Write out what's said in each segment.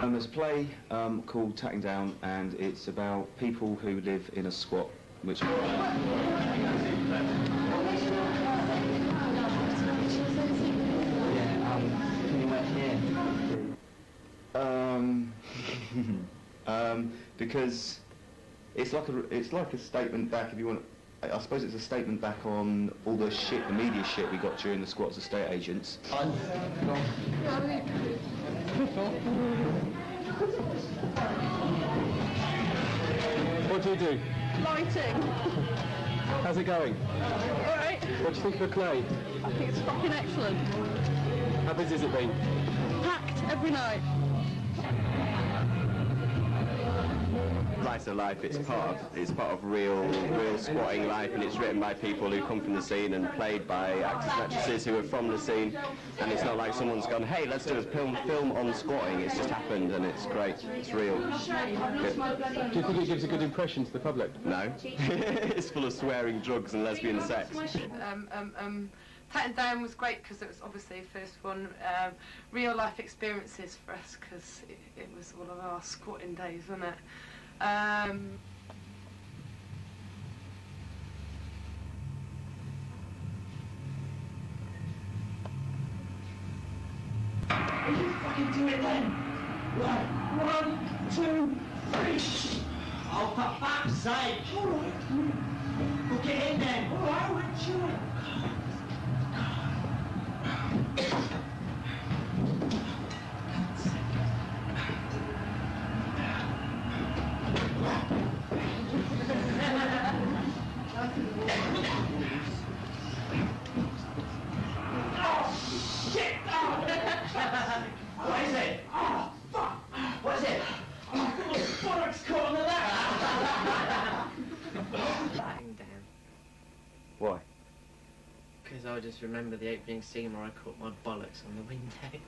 There's a play called Tatting Down, and it's about people who live in a squat, which... Can you work here? Because it's like a statement back, if you want. I suppose it's a statement back on all the shit, the media shit we got during the squat as estate agents. What do you do? Lighting. How's it going? Alright. What do you think of the play? I think it's fucking excellent. How busy has it been? Packed every night. Slice of life, it's part of real squatting life, and it's written by people who come from the scene and played by actors and actresses who are from the scene, and it's not like someone's gone, hey, let's do a film on squatting. It's just happened, and it's great. It's real. Good. Do you think it gives a good impression to the public? No. It's full of swearing, drugs and lesbian sex. Tatting Down was great because it was obviously the first one, real life experiences for us, because it was all of our squatting days, wasn't it? Are you fucking do it then? Right, 1, 2, 3. Oh, for fuck's sake! All right. We'll get in then. All right, we'll chill it. What is it? Oh, fuck! What is it? Oh, I've got my bollocks caught on the lap! Tatting Down. Why? Because I just remember the opening scene where I caught my bollocks on the window.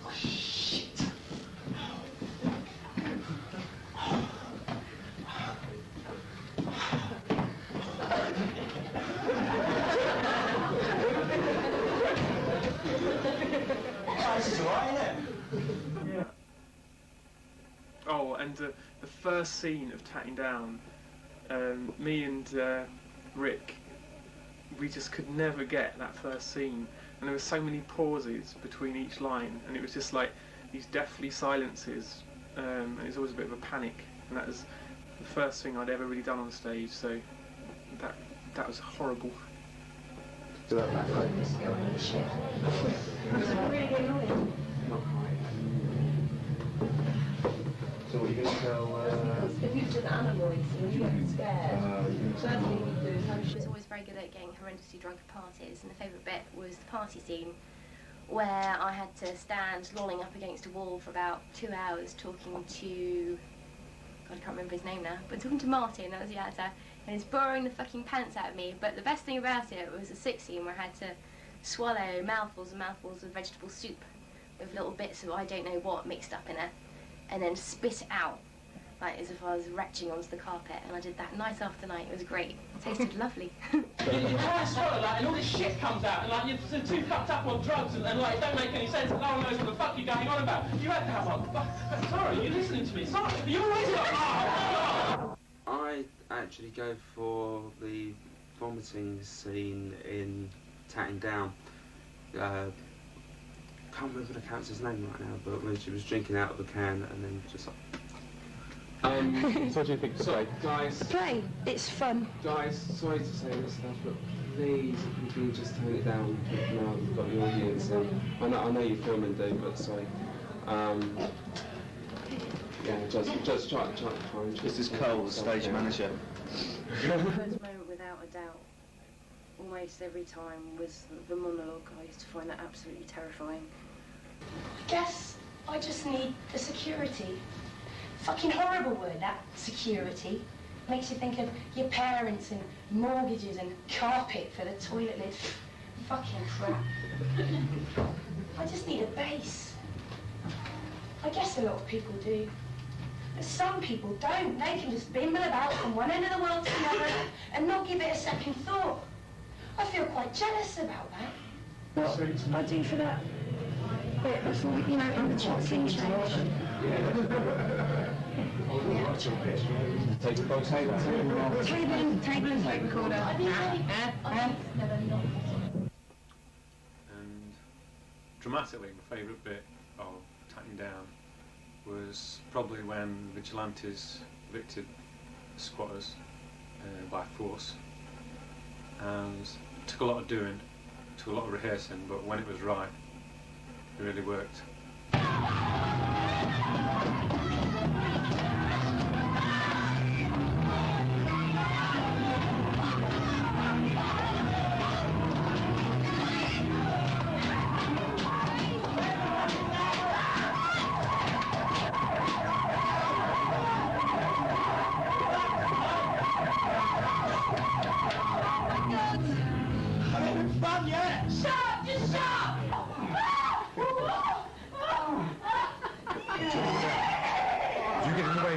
Oh, shit! This is alright, isn't it? Yeah. Oh, and the first scene of Tatting Down, me and Rick, we just could never get that first scene, and there were so many pauses between each line, and it was just like these deathly silences, and it was always a bit of a panic, and that was the first thing I'd ever really done on stage, so that was horrible. Do that back, right? So what are you going to tell... If you did animals and you get scared, certainly you do. She was always very good at getting horrendously drunk at parties, and the favourite bit was the party scene, where I had to stand lolling up against a wall for about 2 hours talking to... God, I can't remember his name now, but talking to Martin, that was the actor, and he's borrowing the fucking pants out of me. But the best thing about it was a sick scene where I had to swallow mouthfuls and mouthfuls of vegetable soup with little bits of I don't know what mixed up in it, and then spit it out, like as if I was retching onto the carpet, and I did that night after night. It was great. It tasted lovely. You try to swallow that and all this shit comes out, and like you're too fucked up on drugs, and like it don't make any sense, and no one knows what the fuck you're going on about. You had to have one. Sorry, you're listening to me. Sorry, you're always like, oh. I actually go for the vomiting scene in Tatting Down. Can't remember the character's name right now, but when she was drinking out of a can and then just like... So what do you think? So, guys... Play. It's fun. Guys, sorry to say this stuff, but please, if you can just tone it down now you've got the audience in. I know you're filming, Dave, but sorry. Yeah, just try. This is Cole, the stage manager. The first moment, without a doubt, almost every time, was the monologue. I used to find that absolutely terrifying. I guess I just need the security. Fucking horrible word, that, security. Makes you think of your parents and mortgages and carpet for the toilet lid. Fucking crap. I just need a base. I guess a lot of people do. But some people don't. They can just bimble about from one end of the world to the other and not give it a second thought. I feel quite jealous about that. what I do for that bit before, you know, on the chat scene change. Table and tape recorder. And dramatically, my favourite bit of Tatting Down was probably when vigilantes evicted squatters by force, and it took a lot of doing, took a lot of rehearsing, but when it was right, it really worked.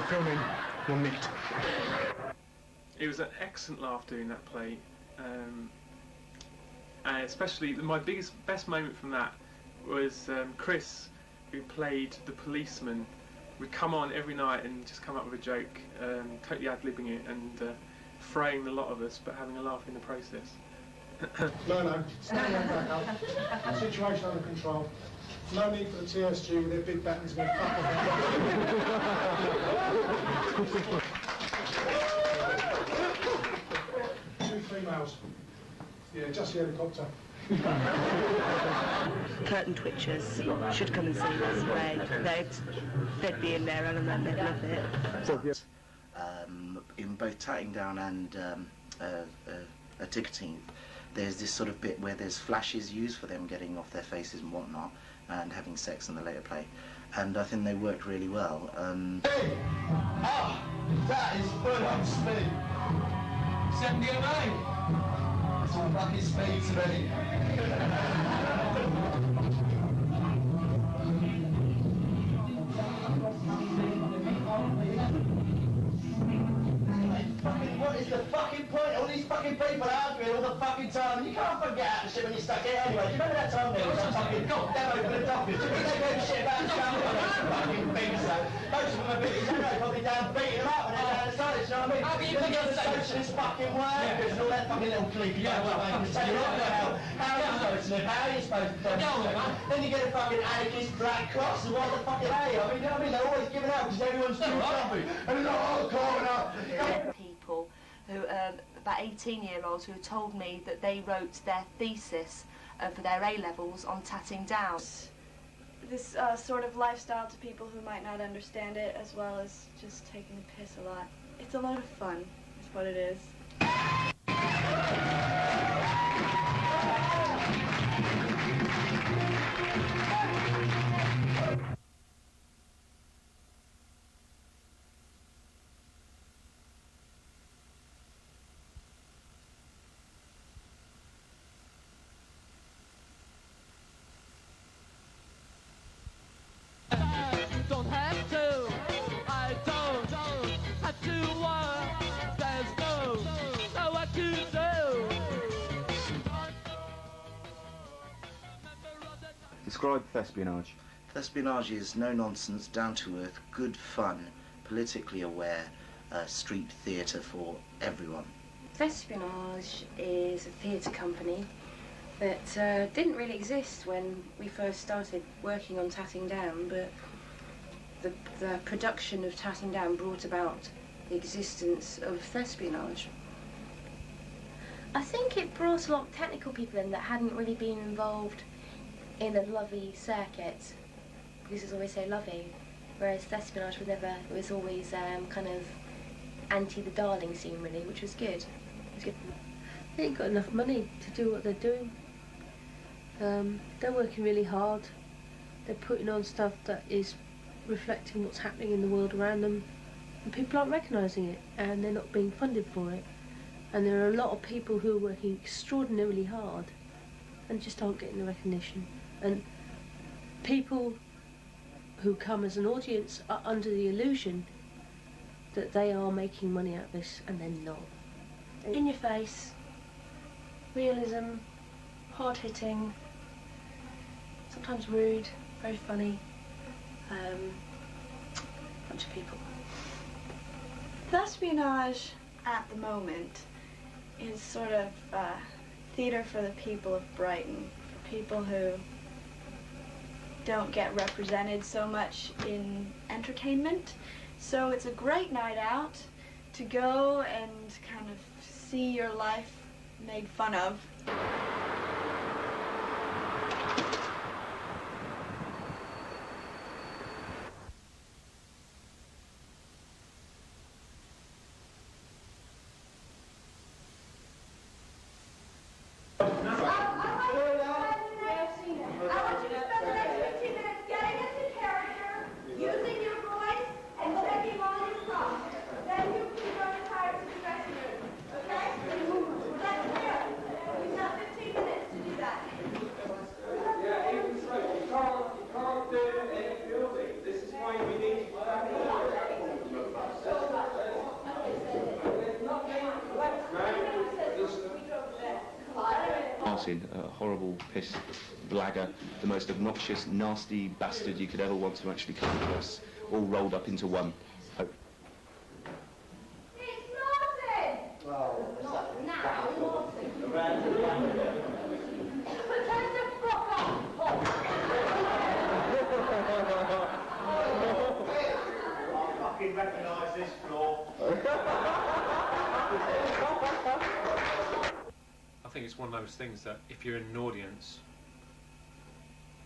Filming, you're nicked. It was an excellent laugh doing that play, and especially my best moment from that was Chris, who played the policeman, would come on every night and just come up with a joke, totally ad-libbing it and fraying the lot of us, but having a laugh in the process. No, stand back up. Situation under control. No need for the TSG with their big battens going fuck off. 2 females. Yeah, just the helicopter. Curtain twitchers should come and see this. They'd be in there and they'd love it. In both Tatting Down and Ticketing, there's this sort of bit where there's flashes used for them getting off their faces and whatnot and having sex in the later play, and I think they worked really well. That is full on speed. 70 a day. That's all fucking speed to me. What is the fucking point? All these fucking people arguing all the fucking time, and you can't forget out the shit when you're stuck here anyway. Do you remember that time there was a fucking demo for the doctors? Do you think they gave a shit about the jungle? I don't fucking think so. Most of them are bitches, I know, probably down beating them up when they're down the side, you know what I mean? How can you think of the socialist fucking workers and all that fucking little cliquey makers tell you what the hell, how are you supposed to live, how are you supposed to do? Then you get a fucking anarchist Black Cross and what the fucking hey, I mean, you know what I mean? They're always giving out because everyone's too grumpy and they're all calling up. People who about 18-year-olds who told me that they wrote their thesis for their A-levels on Tatting Down. This sort of lifestyle to people who might not understand it, as well as just taking the piss a lot. It's a lot of fun, is what it is. Don't have to, I don't have to work, there's no what to do. Describe Thespionage. Thespionage is no-nonsense, down-to-earth, good fun, politically aware, street theatre for everyone. Thespionage is a theatre company that didn't really exist when we first started working on Tatting Down, but the production of Tatting Down brought about the existence of Thespionage. I think it brought a lot of technical people in that hadn't really been involved in the lovey circuit, because it's always so lovey, whereas Thespionage was never, it was always kind of anti the darling scene really, which was good. It was good. They ain't got enough money to do what they're doing. They're working really hard. They're putting on stuff that is reflecting what's happening in the world around them, and people aren't recognising it, and they're not being funded for it. And there are a lot of people who are working extraordinarily hard and just aren't getting the recognition. And people who come as an audience are under the illusion that they are making money out of this, and they're not. In your face, realism, hard-hitting, sometimes rude, very funny. Bunch of people. Thespionage at the moment is sort of theatre for the people of Brighton, for people who don't get represented so much in entertainment. So it's a great night out to go and kind of see your life made fun of. A horrible piss blagger, the most obnoxious, nasty bastard you could ever want to actually come across, all rolled up into one. I fucking recognise this floor. I think it's one of those things that if you're in an audience,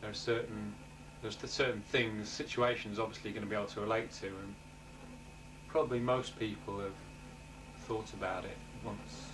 there's certain things, situations obviously you're going to be able to relate to, and probably most people have thought about it once.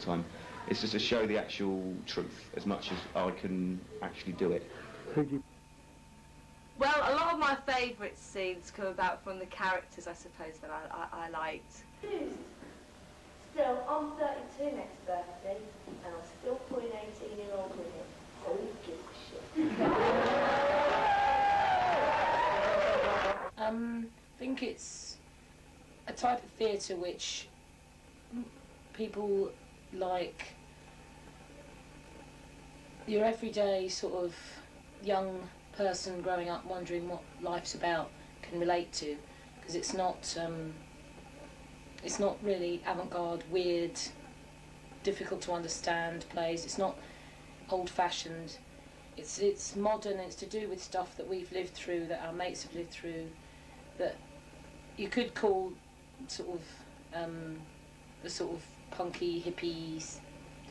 Time. It's just to show the actual truth as much as I can actually do it. Well, a lot of my favourite scenes come about from the characters, I suppose, that I liked. Still, I'm 32 next birthday, and I'm still putting 18-year-old in it. So who gives a shit? I think it's a type of theatre which people like your everyday sort of young person growing up wondering what life's about can relate to, because it's not really avant-garde, weird, difficult to understand plays. It's not old-fashioned. It's modern. It's to do with stuff that we've lived through, that our mates have lived through, that you could call sort of the sort of punky, hippie,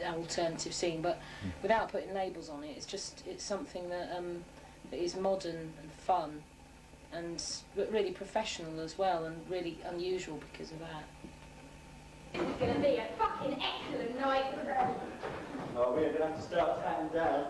alternative scene, but without putting labels on it. It's something that is modern and fun, but really professional as well, and really unusual because of that. It's going to be a fucking excellent night for them. Oh, we're going to have to start tatting down.